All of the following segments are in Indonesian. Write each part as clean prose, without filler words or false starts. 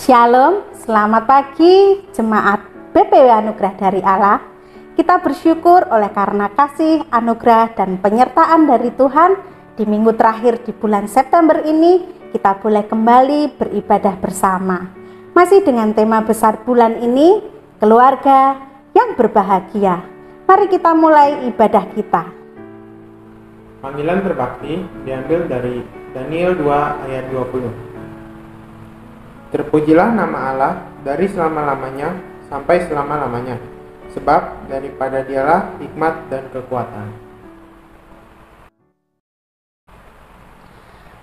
Shalom, selamat pagi jemaat BPW Anugerah dari Allah. Kita bersyukur oleh karena kasih, anugerah, dan penyertaan dari Tuhan. Di minggu terakhir di bulan September ini, kita boleh kembali beribadah bersama. Masih dengan tema besar bulan ini, keluarga yang berbahagia. Mari kita mulai ibadah kita. Panggilan berbakti diambil dari Daniel 2 ayat 20. Terpujilah nama Allah dari selama-lamanya sampai selama-lamanya, sebab daripada Dialah hikmat dan kekuatan.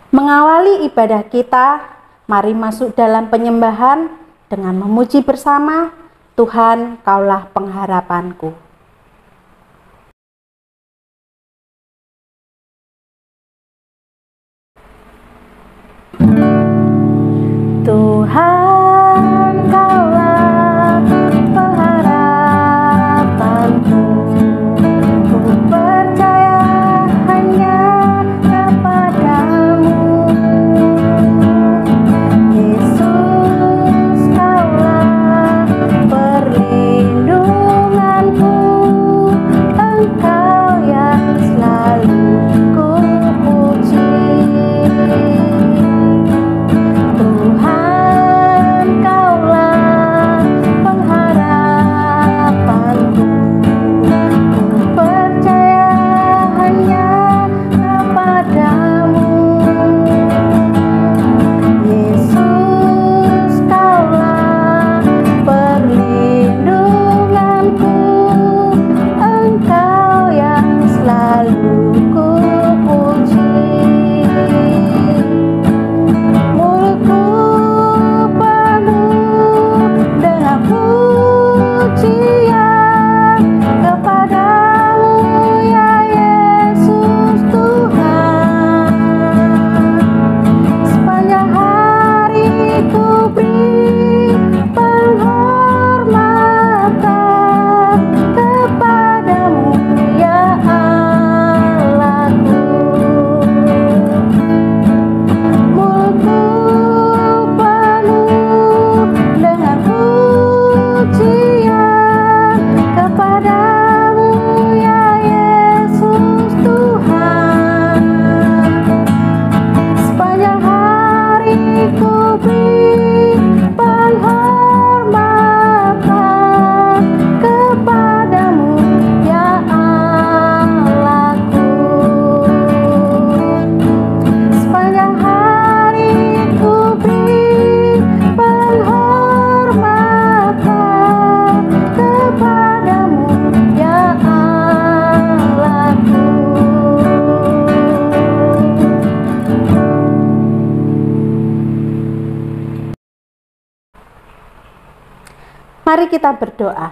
Mengawali ibadah kita, mari masuk dalam penyembahan dengan memuji bersama, Tuhan, Kaulah pengharapanku. Tuhan, Kaulah pengharapanku. Ku percaya hanya kepadamu. Yesus, Kaulah perlindunganku. Engkau yang selalu ku puji. Mari kita berdoa.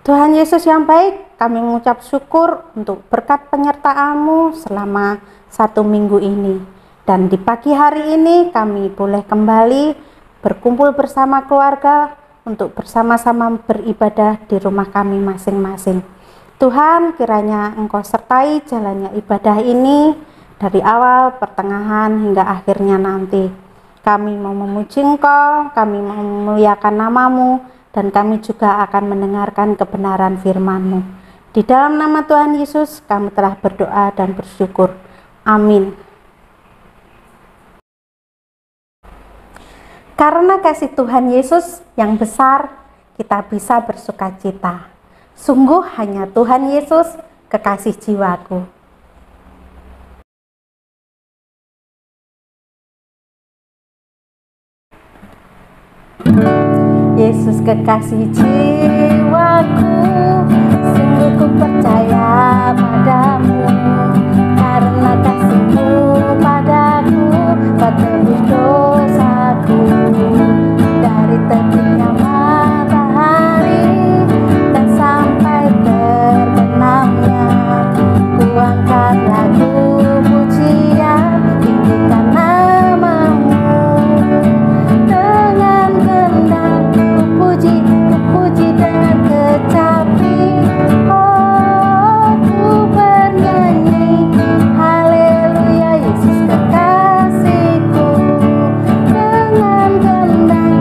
Tuhan Yesus yang baik, kami mengucap syukur untuk berkat penyertaan-Mu selama 1 minggu ini. Dan di pagi hari ini kami boleh kembali berkumpul bersama keluarga untuk bersama-sama beribadah di rumah kami masing-masing. Tuhan, kiranya Engkau sertai jalannya ibadah ini dari awal, pertengahan, hingga akhirnya nanti. Kami mau memuji Engkau, kami mau memuliakan nama-Mu, dan kami juga akan mendengarkan kebenaran firman-Mu. Di dalam nama Tuhan Yesus, kami telah berdoa dan bersyukur. Amin. Karena kasih Tuhan Yesus yang besar, kita bisa bersukacita. Sungguh hanya Tuhan Yesus, kekasih jiwaku. Yesus kekasih jiwaku, sungguh ku percaya padamu. Karena kasih-Mu padaku, Kau tebus dosaku. Dari terbitnya matahari dan sampai terbenamnya, ku angkat lagu pujian, tinggikan nama-Mu. Dengan gendang ku puji dengan kecapi. Oh, ku bernyanyi haleluya, Yesus kekasihku. Dengan gendang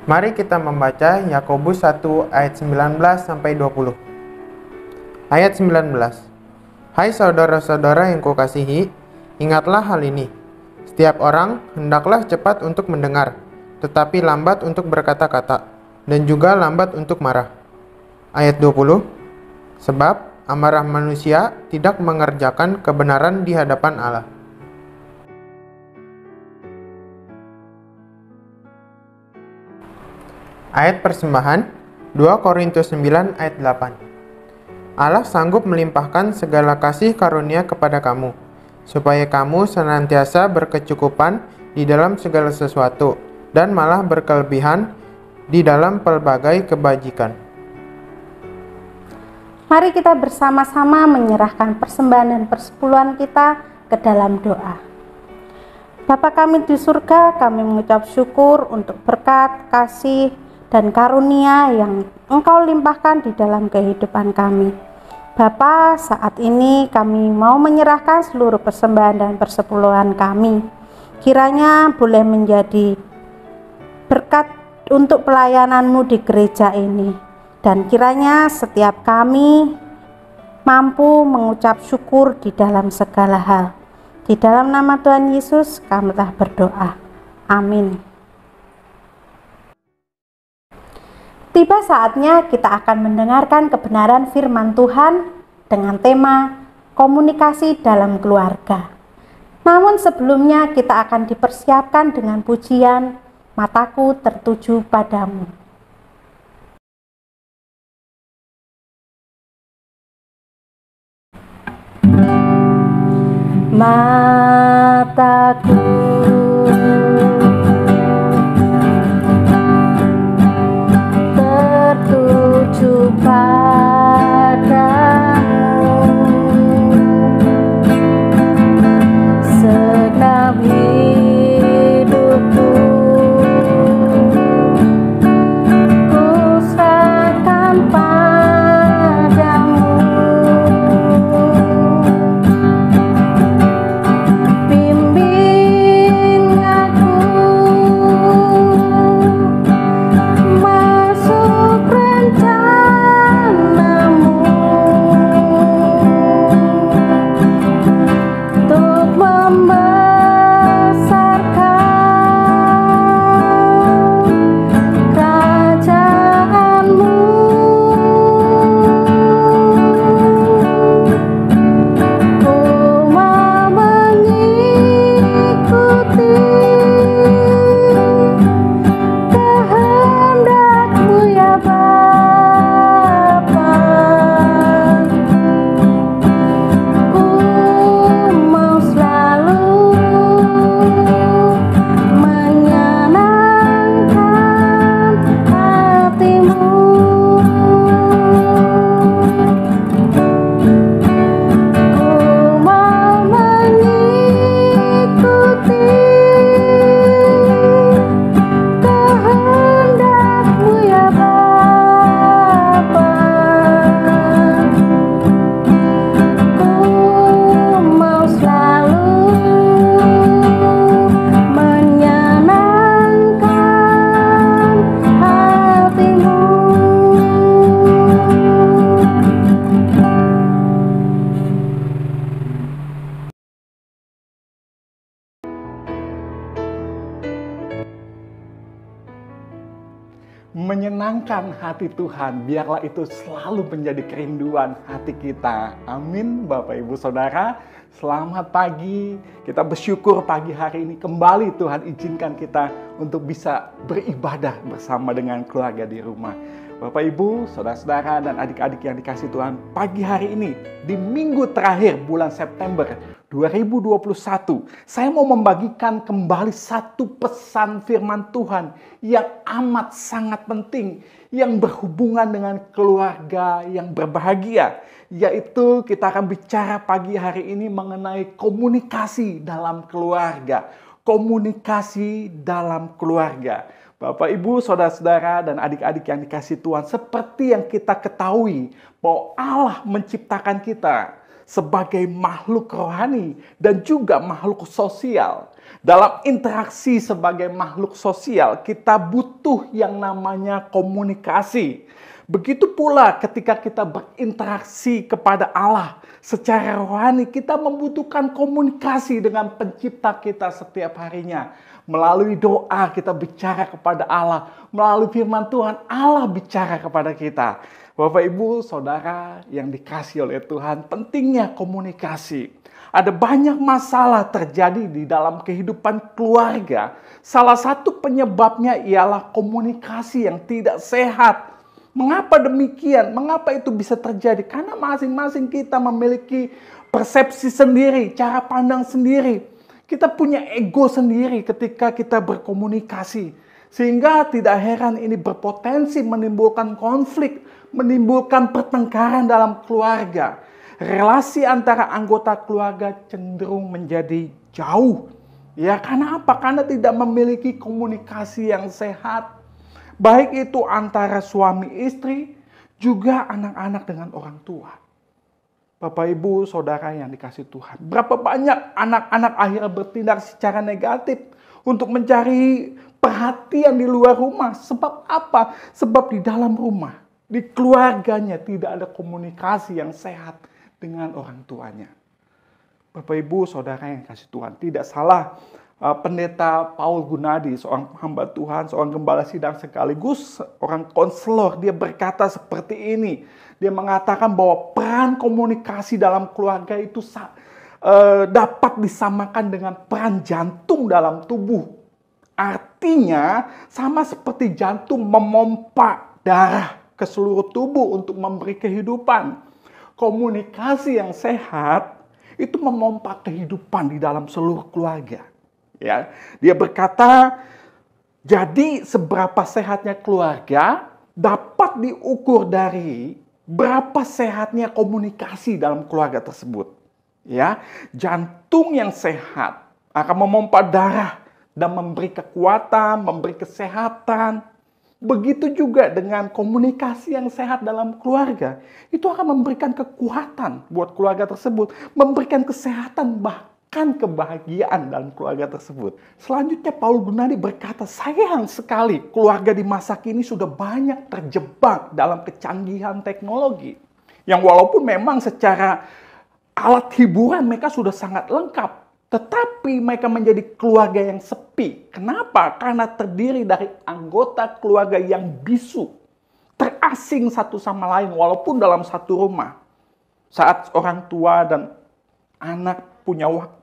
Mari kita membaca Yakobus 1 ayat 19 sampai 20. Ayat 19. Hai saudara-saudara yang kukasihi, ingatlah hal ini. Setiap orang hendaklah cepat untuk mendengar, tetapi lambat untuk berkata-kata, dan juga lambat untuk marah. Ayat 20. Sebab amarah manusia tidak mengerjakan kebenaran di hadapan Allah. Ayat persembahan 2 Korintus 9 ayat 8. Allah sanggup melimpahkan segala kasih karunia kepada kamu, supaya kamu senantiasa berkecukupan di dalam segala sesuatu, dan malah berkelebihan di dalam pelbagai kebajikan. Mari kita bersama-sama menyerahkan persembahan dan persepuluhan kita ke dalam doa. Bapa kami di surga, kami mengucap syukur untuk berkat, kasih, dan karunia yang Engkau limpahkan di dalam kehidupan kami. Bapa, saat ini kami mau menyerahkan seluruh persembahan dan persepuluhan kami. Kiranya boleh menjadi berkat untuk pelayanan-Mu di gereja ini. Dan kiranya setiap kami mampu mengucap syukur di dalam segala hal. Di dalam nama Tuhan Yesus kami telah berdoa. Amin. Tiba saatnya kita akan mendengarkan kebenaran firman Tuhan dengan tema komunikasi dalam keluarga. Namun sebelumnya kita akan dipersiapkan dengan pujian Mataku Tertuju Padamu. Mataku tertuju padamu, segenap hidupku ku serahkan padamu. Bimbing aku masuk rencanamu, untuk membesarkan kerajaanmu. Ku mau mengikuti kehendak-Mu ya Bapa. Ku mau selalu menyenangkan hati-Mu. Ku mau mengikuti kehendak-Mu ya Bapa. Ku mau selalu menyenangkan hati-Mu. Menyenangkan hati Tuhan, biarlah itu selalu menjadi kerinduan hati kita. Amin, Bapak Ibu Saudara. Selamat pagi, kita bersyukur pagi hari ini kembali Tuhan izinkan kita untuk bisa beribadah bersama dengan keluarga di rumah. Bapak Ibu, Saudara-saudara dan adik-adik yang dikasihi Tuhan, pagi hari ini di minggu terakhir bulan September 2021, saya mau membagikan kembali satu pesan firman Tuhan yang amat sangat penting, yang berhubungan dengan keluarga yang berbahagia, yaitu kita akan bicara pagi hari ini mengenai komunikasi dalam keluarga. Komunikasi dalam keluarga. Bapak, Ibu, Saudara-saudara, dan adik-adik yang dikasihi Tuhan, seperti yang kita ketahui bahwa Allah menciptakan kita sebagai makhluk rohani dan juga makhluk sosial. Dalam interaksi sebagai makhluk sosial, kita butuh yang namanya komunikasi. Begitu pula ketika kita berinteraksi kepada Allah secara rohani, kita membutuhkan komunikasi dengan pencipta kita setiap harinya. Melalui doa kita bicara kepada Allah, melalui firman Tuhan Allah bicara kepada kita. Bapak, Ibu, Saudara yang dikasihi oleh Tuhan, pentingnya komunikasi. Ada banyak masalah terjadi di dalam kehidupan keluarga. Salah satu penyebabnya ialah komunikasi yang tidak sehat. Mengapa demikian? Mengapa itu bisa terjadi? Karena masing-masing kita memiliki persepsi sendiri, cara pandang sendiri. Kita punya ego sendiri ketika kita berkomunikasi. Sehingga tidak heran ini berpotensi menimbulkan konflik, menimbulkan pertengkaran dalam keluarga. Relasi antara anggota keluarga cenderung menjadi jauh. Ya, karena apa? Karena tidak memiliki komunikasi yang sehat. Baik itu antara suami istri, juga anak-anak dengan orang tua. Bapak, Ibu, Saudara yang dikasihi Tuhan. Berapa banyak anak-anak akhirnya bertindak secara negatif untuk mencari perhatian di luar rumah. Sebab apa? Sebab di dalam rumah, di keluarganya tidak ada komunikasi yang sehat dengan orang tuanya. Bapak, Ibu, Saudara yang dikasihi Tuhan. Tidak salah Pendeta Paul Gunadi, seorang hamba Tuhan, seorang gembala sidang sekaligus orang konselor, dia berkata seperti ini. Dia mengatakan bahwa peran komunikasi dalam keluarga itu dapat disamakan dengan peran jantung dalam tubuh. Artinya sama seperti jantung memompa darah ke seluruh tubuh untuk memberi kehidupan. Komunikasi yang sehat itu memompa kehidupan di dalam seluruh keluarga. Ya, dia berkata, jadi seberapa sehatnya keluarga dapat diukur dari berapa sehatnya komunikasi dalam keluarga tersebut. Ya, jantung yang sehat akan memompa darah dan memberi kekuatan, memberi kesehatan. Begitu juga dengan komunikasi yang sehat dalam keluarga. Itu akan memberikan kekuatan buat keluarga tersebut, memberikan kesehatan, bahkan kebahagiaan dalam keluarga tersebut. Selanjutnya Paul Gunadi berkata, sayang sekali keluarga di masa kini sudah banyak terjebak dalam kecanggihan teknologi. Yang walaupun memang secara alat hiburan mereka sudah sangat lengkap, tetapi mereka menjadi keluarga yang sepi. Kenapa? Karena terdiri dari anggota keluarga yang bisu, terasing satu sama lain walaupun dalam satu rumah. Saat orang tua dan anak punya waktu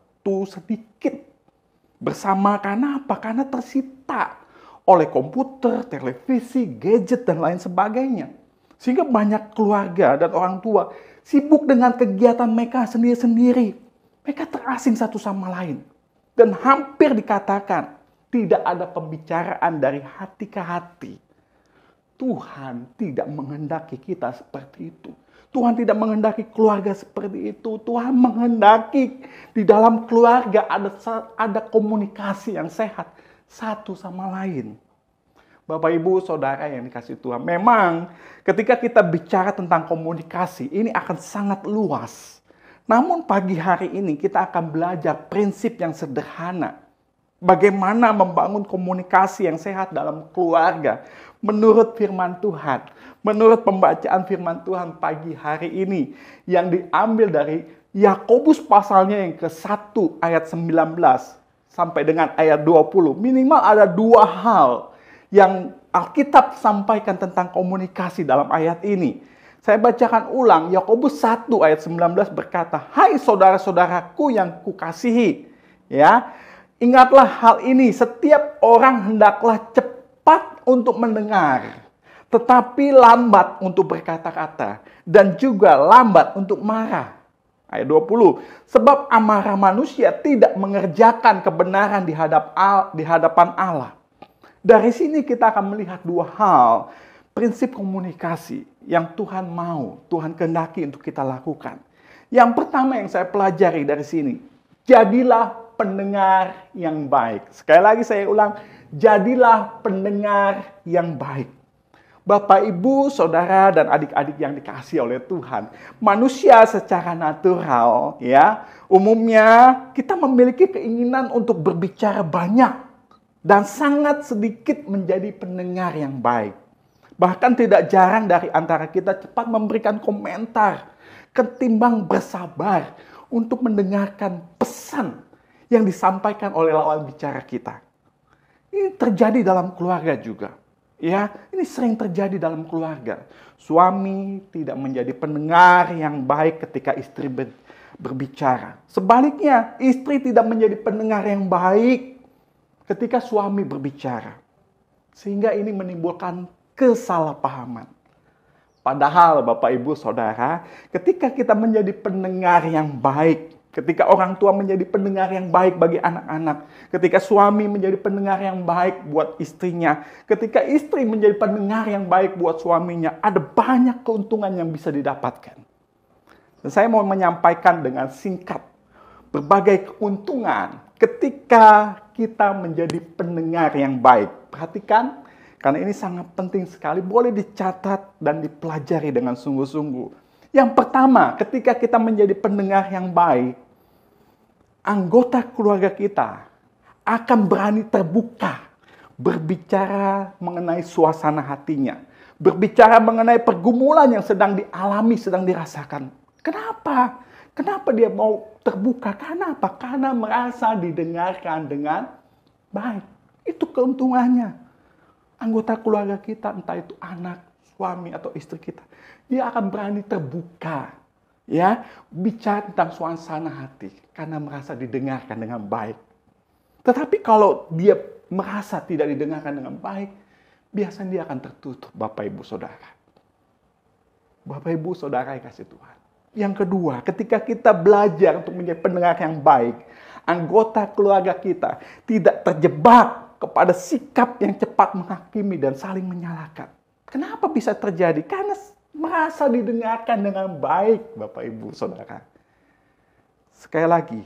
sedikit bersama, karena apa? Karena tersita oleh komputer, televisi, gadget, dan lain sebagainya. Sehingga banyak keluarga dan orang tua sibuk dengan kegiatan mereka sendiri-sendiri. Mereka terasing satu sama lain. Dan hampir dikatakan tidak ada pembicaraan dari hati ke hati. Tuhan tidak menghendaki kita seperti itu. Tuhan tidak menghendaki keluarga seperti itu. Tuhan menghendaki di dalam keluarga ada komunikasi yang sehat satu sama lain. Bapak, Ibu, Saudara yang dikasihi Tuhan. Memang ketika kita bicara tentang komunikasi, ini akan sangat luas. Namun pagi hari ini kita akan belajar prinsip yang sederhana. Bagaimana membangun komunikasi yang sehat dalam keluarga menurut firman Tuhan. Menurut pembacaan firman Tuhan pagi hari ini yang diambil dari Yakobus pasalnya yang ke-1 ayat 19 sampai dengan ayat 20. Minimal ada dua hal yang Alkitab sampaikan tentang komunikasi dalam ayat ini. Saya bacakan ulang, Yakobus 1 ayat 19 berkata, "Hai saudara-saudaraku yang kukasihi, ya, ingatlah hal ini, setiap orang hendaklah cepat untuk mendengar, tetapi lambat untuk berkata-kata, dan juga lambat untuk marah." Ayat 20, "Sebab amarah manusia tidak mengerjakan kebenaran di hadapan Allah." Dari sini kita akan melihat dua hal, prinsip komunikasi yang Tuhan mau, Tuhan kehendaki untuk kita lakukan. Yang pertama yang saya pelajari dari sini, jadilah pendengar yang baik. Sekali lagi saya ulang, jadilah pendengar yang baik. Bapak, Ibu, Saudara, dan adik-adik yang dikasihi oleh Tuhan. Manusia secara natural, ya, umumnya kita memiliki keinginan untuk berbicara banyak dan sangat sedikit menjadi pendengar yang baik. Bahkan tidak jarang dari antara kita cepat memberikan komentar ketimbang bersabar untuk mendengarkan pesan yang disampaikan oleh lawan bicara kita. Ini terjadi dalam keluarga juga. Ya, ini sering terjadi dalam keluarga. Suami tidak menjadi pendengar yang baik ketika istri berbicara. Sebaliknya, istri tidak menjadi pendengar yang baik ketika suami berbicara. Sehingga ini menimbulkan kesalahpahaman. Padahal Bapak, Ibu, Saudara, ketika kita menjadi pendengar yang baik, ketika orang tua menjadi pendengar yang baik bagi anak-anak, ketika suami menjadi pendengar yang baik buat istrinya, ketika istri menjadi pendengar yang baik buat suaminya, ada banyak keuntungan yang bisa didapatkan. Dan saya mau menyampaikan dengan singkat berbagai keuntungan ketika kita menjadi pendengar yang baik. Perhatikan, karena ini sangat penting sekali, boleh dicatat dan dipelajari dengan sungguh-sungguh. Yang pertama, ketika kita menjadi pendengar yang baik, anggota keluarga kita akan berani terbuka berbicara mengenai suasana hatinya, berbicara mengenai pergumulan yang sedang dialami, sedang dirasakan. Kenapa? Kenapa dia mau terbuka? Karena apa? Karena merasa didengarkan dengan baik. Itu keuntungannya. Anggota keluarga kita, entah itu anak, suami, atau istri kita, dia akan berani terbuka, ya, bicara tentang suasana hati karena merasa didengarkan dengan baik. Tetapi kalau dia merasa tidak didengarkan dengan baik, biasanya dia akan tertutup, Bapak, Ibu, Saudara. Bapak, Ibu, Saudara yang kasih Tuhan. Yang kedua, ketika kita belajar untuk menjadi pendengar yang baik, anggota keluarga kita tidak terjebak kepada sikap yang cepat menghakimi dan saling menyalahkan. Kenapa bisa terjadi? Karena merasa didengarkan dengan baik, Bapak, Ibu, Saudara. Sekali lagi,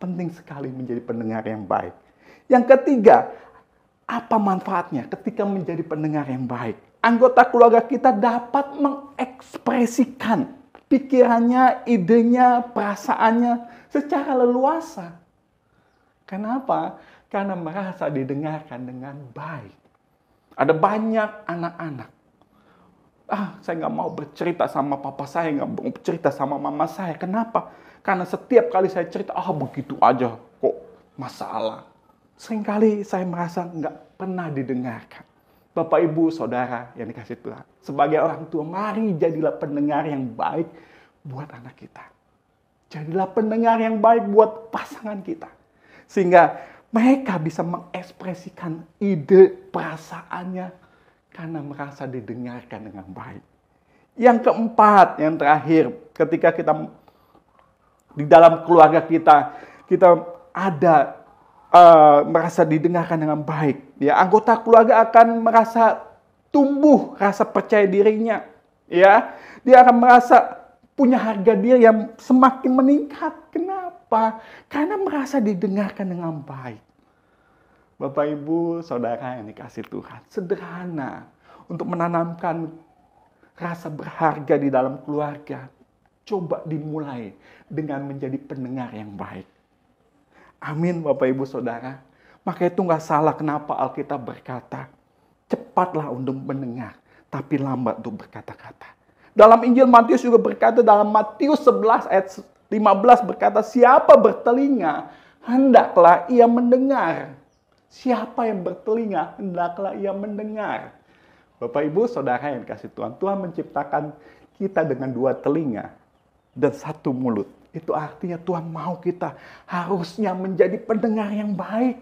penting sekali menjadi pendengar yang baik. Yang ketiga, apa manfaatnya ketika menjadi pendengar yang baik? Anggota keluarga kita dapat mengekspresikan pikirannya, idenya, perasaannya secara leluasa. Kenapa? Karena merasa didengarkan dengan baik. Ada banyak anak-anak, saya nggak mau bercerita sama papa saya, nggak mau cerita sama mama saya. Kenapa? Karena setiap kali saya cerita, begitu aja kok masalah. Seringkali saya merasa nggak pernah didengarkan. Bapak, Ibu, Saudara yang dikasih Tuhan, sebagai orang tua, mari jadilah pendengar yang baik buat anak kita. Jadilah pendengar yang baik buat pasangan kita. Sehingga mereka bisa mengekspresikan ide, perasaannya, karena merasa didengarkan dengan baik. Yang keempat, yang terakhir, ketika kita di dalam keluarga kita ada merasa didengarkan dengan baik. Ya, anggota keluarga akan merasa tumbuh rasa percaya dirinya. Ya, dia akan merasa punya harga diri yang semakin meningkat. Kenapa? Karena merasa didengarkan dengan baik. Bapak, Ibu, Saudara yang dikasih Tuhan, sederhana untuk menanamkan rasa berharga di dalam keluarga. Coba dimulai dengan menjadi pendengar yang baik. Amin, Bapak, Ibu, Saudara. Maka itu nggak salah kenapa Alkitab berkata, cepatlah untuk mendengar, tapi lambat untuk berkata-kata. Dalam Injil Matius juga berkata, dalam Matius 11 ayat 15 berkata, siapa bertelinga, hendaklah ia mendengar. Siapa yang bertelinga, hendaklah ia mendengar. Bapak, Ibu, Saudara yang dikasih Tuhan, Tuhan menciptakan kita dengan 2 telinga dan 1 mulut. Itu artinya Tuhan mau kita harusnya menjadi pendengar yang baik.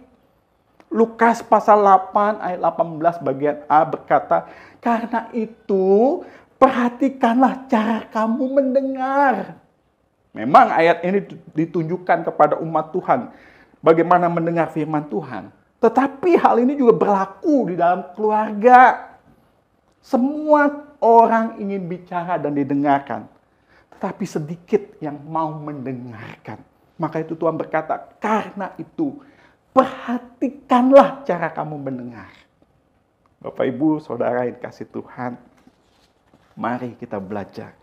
Lukas pasal 8 ayat 18 bagian A berkata, karena itu perhatikanlah cara kamu mendengar. Memang ayat ini ditunjukkan kepada umat Tuhan bagaimana mendengar firman Tuhan. Tetapi hal ini juga berlaku di dalam keluarga. Semua orang ingin bicara dan didengarkan. Tetapi sedikit yang mau mendengarkan. Maka itu Tuhan berkata, karena itu perhatikanlah cara kamu mendengar. Bapak Ibu, Saudara yang dikasihi Tuhan, mari kita belajar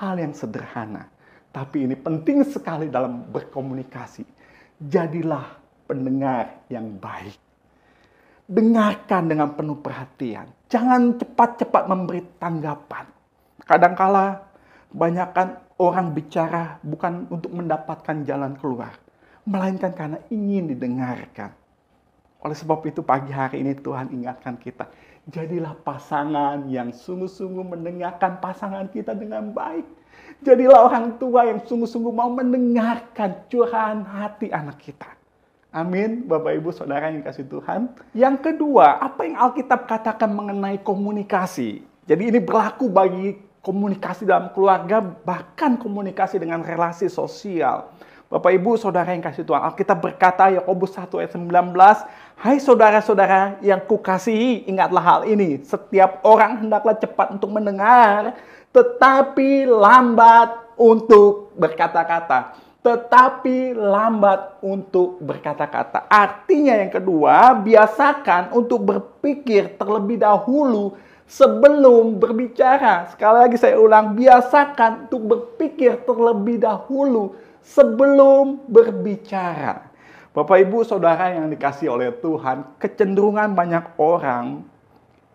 hal yang sederhana, tapi ini penting sekali dalam berkomunikasi. Jadilah pendengar yang baik. Dengarkan dengan penuh perhatian. Jangan cepat-cepat memberi tanggapan. Kadangkala kebanyakan orang bicara bukan untuk mendapatkan jalan keluar, melainkan karena ingin didengarkan. Oleh sebab itu pagi hari ini Tuhan ingatkan kita, jadilah pasangan yang sungguh-sungguh mendengarkan pasangan kita dengan baik. Jadilah orang tua yang sungguh-sungguh mau mendengarkan curahan hati anak kita. Amin, Bapak Ibu Saudara yang dikasihi Tuhan. Yang kedua, apa yang Alkitab katakan mengenai komunikasi? Jadi ini berlaku bagi komunikasi dalam keluarga, bahkan komunikasi dengan relasi sosial. Bapak Ibu Saudara yang kasih Tuhan, Alkitab berkata, Yakobus 1 ayat 19, hai saudara-saudara yang kukasihi, ingatlah hal ini, setiap orang hendaklah cepat untuk mendengar, tetapi lambat untuk berkata-kata. Tetapi lambat untuk berkata-kata. Artinya yang kedua, biasakan untuk berpikir terlebih dahulu sebelum berbicara. Sekali lagi saya ulang, biasakan untuk berpikir terlebih dahulu sebelum berbicara. Bapak Ibu Saudara yang dikasihi oleh Tuhan, kecenderungan banyak orang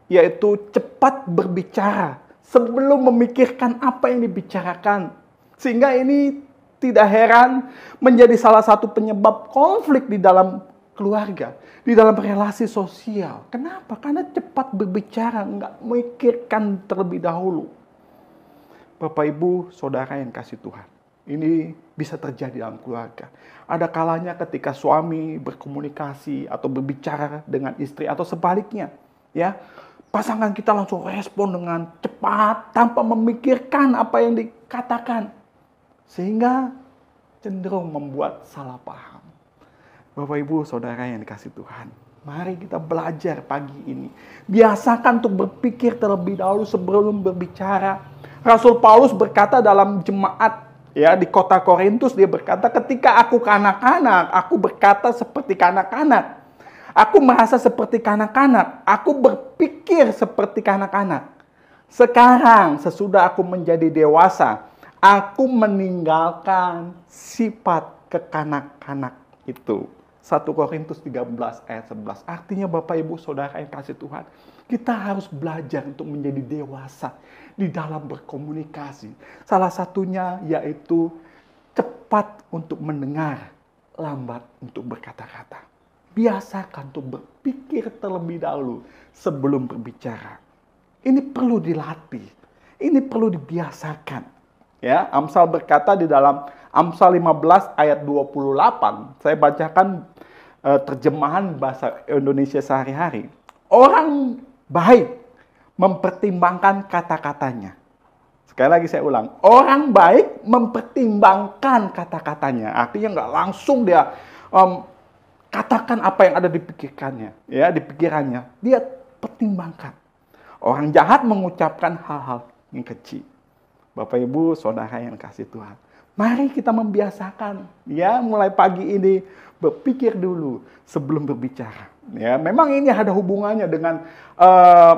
yaitu cepat berbicara sebelum memikirkan apa yang dibicarakan. Sehingga ini tidak heran menjadi salah satu penyebab konflik di dalam keluarga, di dalam relasi sosial. Kenapa? Karena cepat berbicara, nggak memikirkan terlebih dahulu. Bapak Ibu Saudara yang kasih Tuhan, ini bisa terjadi dalam keluarga. Ada kalanya ketika suami berkomunikasi atau berbicara dengan istri atau sebaliknya, ya, pasangan kita langsung respon dengan cepat tanpa memikirkan apa yang dikatakan, sehingga cenderung membuat salah paham. Bapak Ibu Saudara yang dikasihi Tuhan, mari kita belajar pagi ini. Biasakan untuk berpikir terlebih dahulu sebelum berbicara. Rasul Paulus berkata dalam jemaat, ya, di kota Korintus, dia berkata, ketika aku kanak-kanak, aku berkata seperti kanak-kanak. Aku merasa seperti kanak-kanak. Aku berpikir seperti kanak-kanak. Sekarang, sesudah aku menjadi dewasa, aku meninggalkan sifat kekanak-kanak itu. 1 Korintus 13 ayat 11. Artinya Bapak Ibu Saudara yang kasih Tuhan, kita harus belajar untuk menjadi dewasa di dalam berkomunikasi. Salah satunya yaitu cepat untuk mendengar, lambat untuk berkata-kata. Biasakan untuk berpikir terlebih dahulu sebelum berbicara. Ini perlu dilatih. Ini perlu dibiasakan. Ya, Amsal berkata di dalam Amsal 15 ayat 28. Saya bacakan terjemahan bahasa Indonesia sehari-hari. Orang baik mempertimbangkan kata-katanya. Sekali lagi saya ulang. Orang baik mempertimbangkan kata-katanya. Artinya nggak langsung dia katakan apa yang ada di pikirkannya, ya, di pikirannya. Dia pertimbangkan. Orang jahat mengucapkan hal-hal yang kecil. Bapak Ibu Saudara yang kasih Tuhan, mari kita membiasakan, ya, mulai pagi ini berpikir dulu sebelum berbicara. Ya, memang ini ada hubungannya dengan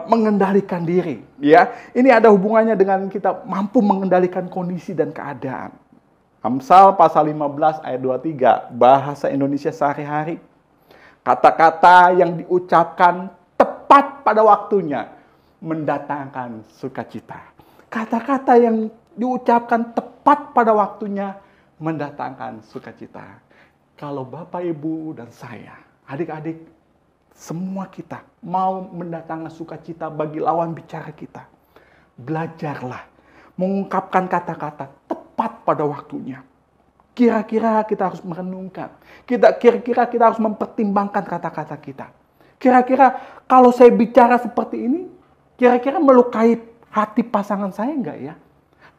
mengendalikan diri. Ya, ini ada hubungannya dengan kita mampu mengendalikan kondisi dan keadaan. Amsal pasal 15 ayat 23, bahasa Indonesia sehari-hari. Kata-kata yang diucapkan tepat pada waktunya mendatangkan sukacita. Kata-kata yang diucapkan tepat pada waktunya mendatangkan sukacita. Kalau Bapak, Ibu, dan saya, adik-adik, semua kita mau mendatangkan sukacita bagi lawan bicara kita, belajarlah mengungkapkan kata-kata tepat pada waktunya. Kira-kira kita harus merenungkan. Kira-kira kita harus mempertimbangkan kata-kata kita. Kira-kira kalau saya bicara seperti ini, kira-kira melukai hati pasangan saya enggak ya?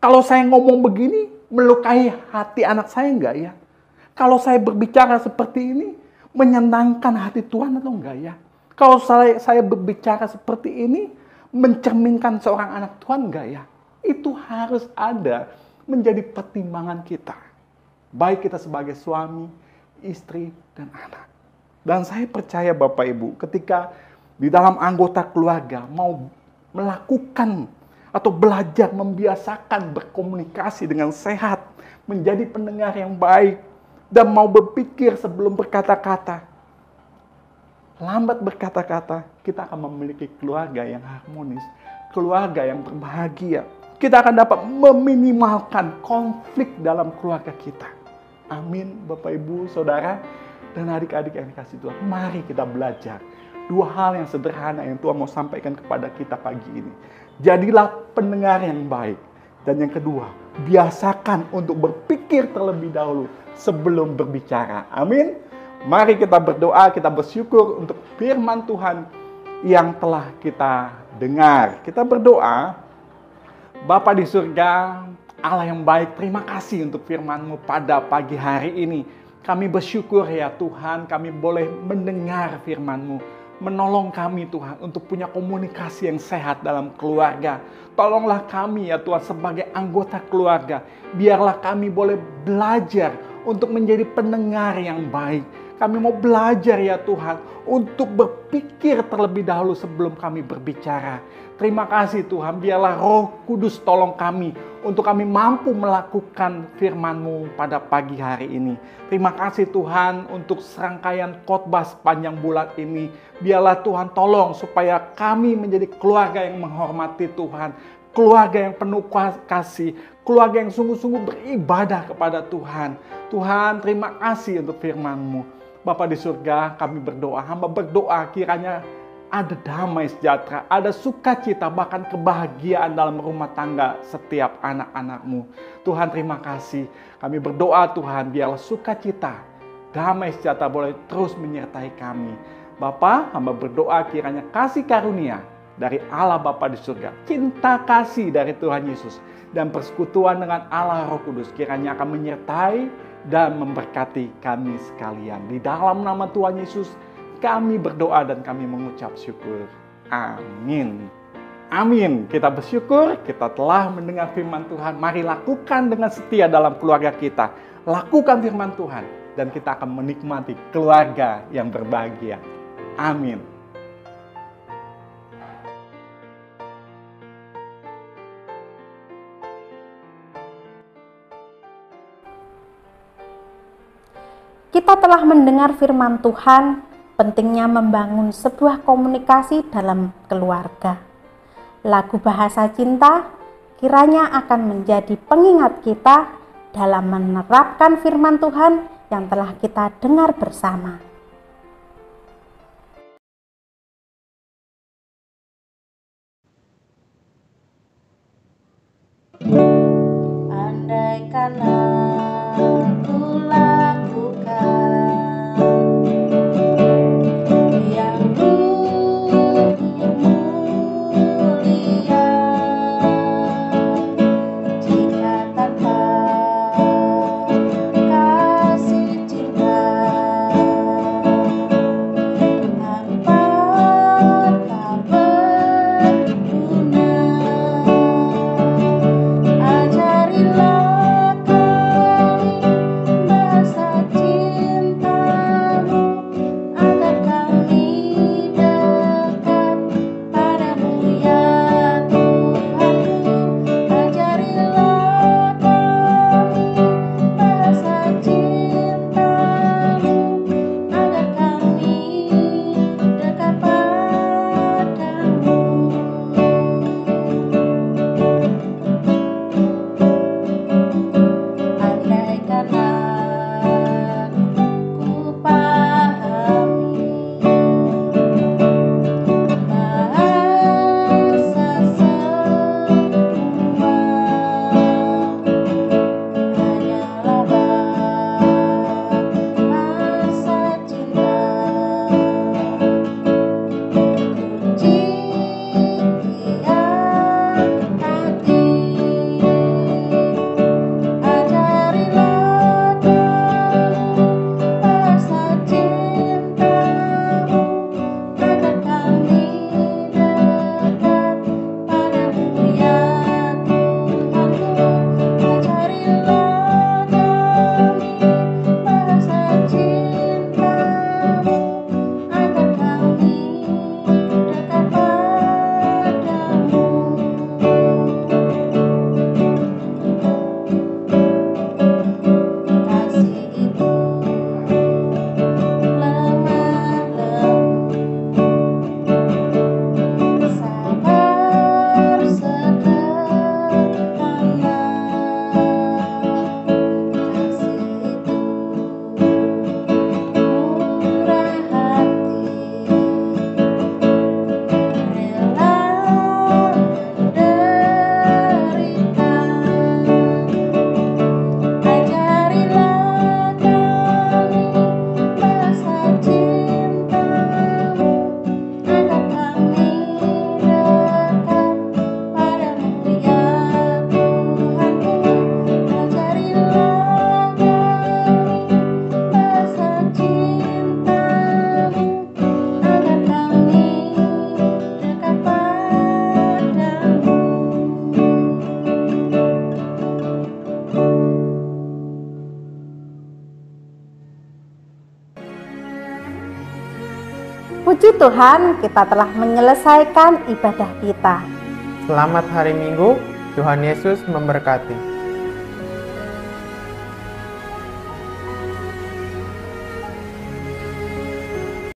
Kalau saya ngomong begini, melukai hati anak saya enggak ya? Kalau saya berbicara seperti ini, menyenangkan hati Tuhan atau enggak ya? Kalau saya berbicara seperti ini, mencerminkan seorang anak Tuhan enggak ya? Itu harus ada menjadi pertimbangan kita. Baik kita sebagai suami, istri, dan anak. Dan saya percaya Bapak Ibu, ketika di dalam anggota keluarga mau melakukan atau belajar membiasakan berkomunikasi dengan sehat, menjadi pendengar yang baik, dan mau berpikir sebelum berkata-kata. Lambat berkata-kata, kita akan memiliki keluarga yang harmonis, keluarga yang berbahagia. Kita akan dapat meminimalkan konflik dalam keluarga kita. Amin, Bapak, Ibu, Saudara, dan adik-adik yang dikasih Tuhan. Mari kita belajar. Dua hal yang sederhana yang Tuhan mau sampaikan kepada kita pagi ini. Jadilah pendengar yang baik. Dan yang kedua, biasakan untuk berpikir terlebih dahulu sebelum berbicara. Amin. Mari kita berdoa, kita bersyukur untuk firman Tuhan yang telah kita dengar. Kita berdoa, Bapa di surga, Allah yang baik, terima kasih untuk firman-Mu pada pagi hari ini. Kami bersyukur ya Tuhan, kami boleh mendengar firman-Mu. Menolong kami Tuhan untuk punya komunikasi yang sehat dalam keluarga. Tolonglah kami ya Tuhan sebagai anggota keluarga. Biarlah kami boleh belajar untuk menjadi pendengar yang baik. Kami mau belajar ya Tuhan untuk berpikir terlebih dahulu sebelum kami berbicara. Terima kasih Tuhan, biarlah Roh Kudus tolong kami untuk kami mampu melakukan firman-Mu pada pagi hari ini. Terima kasih Tuhan untuk serangkaian khotbah sepanjang bulan ini. Biarlah Tuhan tolong supaya kami menjadi keluarga yang menghormati Tuhan, keluarga yang penuh kasih, keluarga yang sungguh-sungguh beribadah kepada Tuhan. Tuhan, terima kasih untuk firman-Mu. Bapa di surga, kami berdoa, hamba berdoa kiranya ada damai sejahtera, ada sukacita, bahkan kebahagiaan dalam rumah tangga setiap anak-anak-Mu. Tuhan, terima kasih. Kami berdoa Tuhan, biarlah sukacita, damai sejahtera boleh terus menyertai kami. Bapa, hamba berdoa kiranya kasih karunia dari Allah Bapa di surga, cinta kasih dari Tuhan Yesus, dan persekutuan dengan Allah Roh Kudus kiranya akan menyertai dan memberkati kami sekalian. Di dalam nama Tuhan Yesus kami berdoa dan kami mengucap syukur. Amin. Amin. Kita bersyukur kita telah mendengar firman Tuhan. Mari lakukan dengan setia dalam keluarga kita. Lakukan firman Tuhan dan kita akan menikmati keluarga yang berbahagia. Amin. Kita telah mendengar firman Tuhan, pentingnya membangun sebuah komunikasi dalam keluarga. Lagu Bahasa Cinta kiranya akan menjadi pengingat kita dalam menerapkan firman Tuhan yang telah kita dengar bersama. Andaikan aku lakukan yang mulia, jika tanpa kasih cinta hampa tak berguna. Ajarilah Puji Tuhan, kita telah menyelesaikan ibadah kita. Selamat hari Minggu, Tuhan Yesus memberkati.